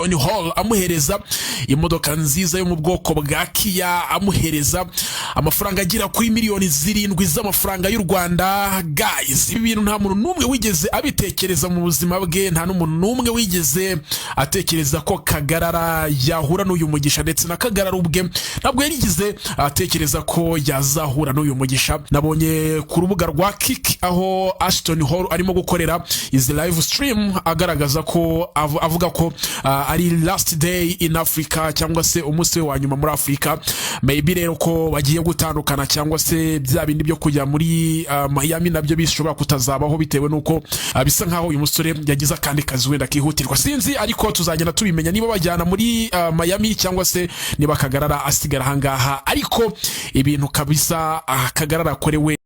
AshtonHall amuhereza imodoka nziza yo mu bwoko bwa KIA, amuhereza amafaranga agira kuri miliyoni 7 z'amafaranga y'u Rwanda. Guys, ibi bintu nta muntu numwe wigeze abitekereza mu buzima bwe, nta n'umuntu numwe wigeze atekereza ko Kagarara yahura n'uyu mugisha, ndetse na Kagarara ubwe ntabwo yarigize atekereza ko yazahura n'uyu mugisha. Nabonye ku rubuga rwa Kik aho AshtonHall arimo gukorera izi live stream agaragaza ko avuga ko ari last day in Africa, cyangwa se umunsi wa nyuma muri Afrika. Maybe rero ko bagiye gutandukana, cyangwa se bya bindi byo kujya muri Miami nabyo bishobora kutazabaho bitewe nuko bisa nkaho uyu musore yagize akandi kazi wenda kihutirwa, sinzi, ariko tuzagenda tubimenya niba bajyana muri Miami cyangwa se niba Kagarara asigara hangaha. Ariko ibintu kabisa Kagarara akorewe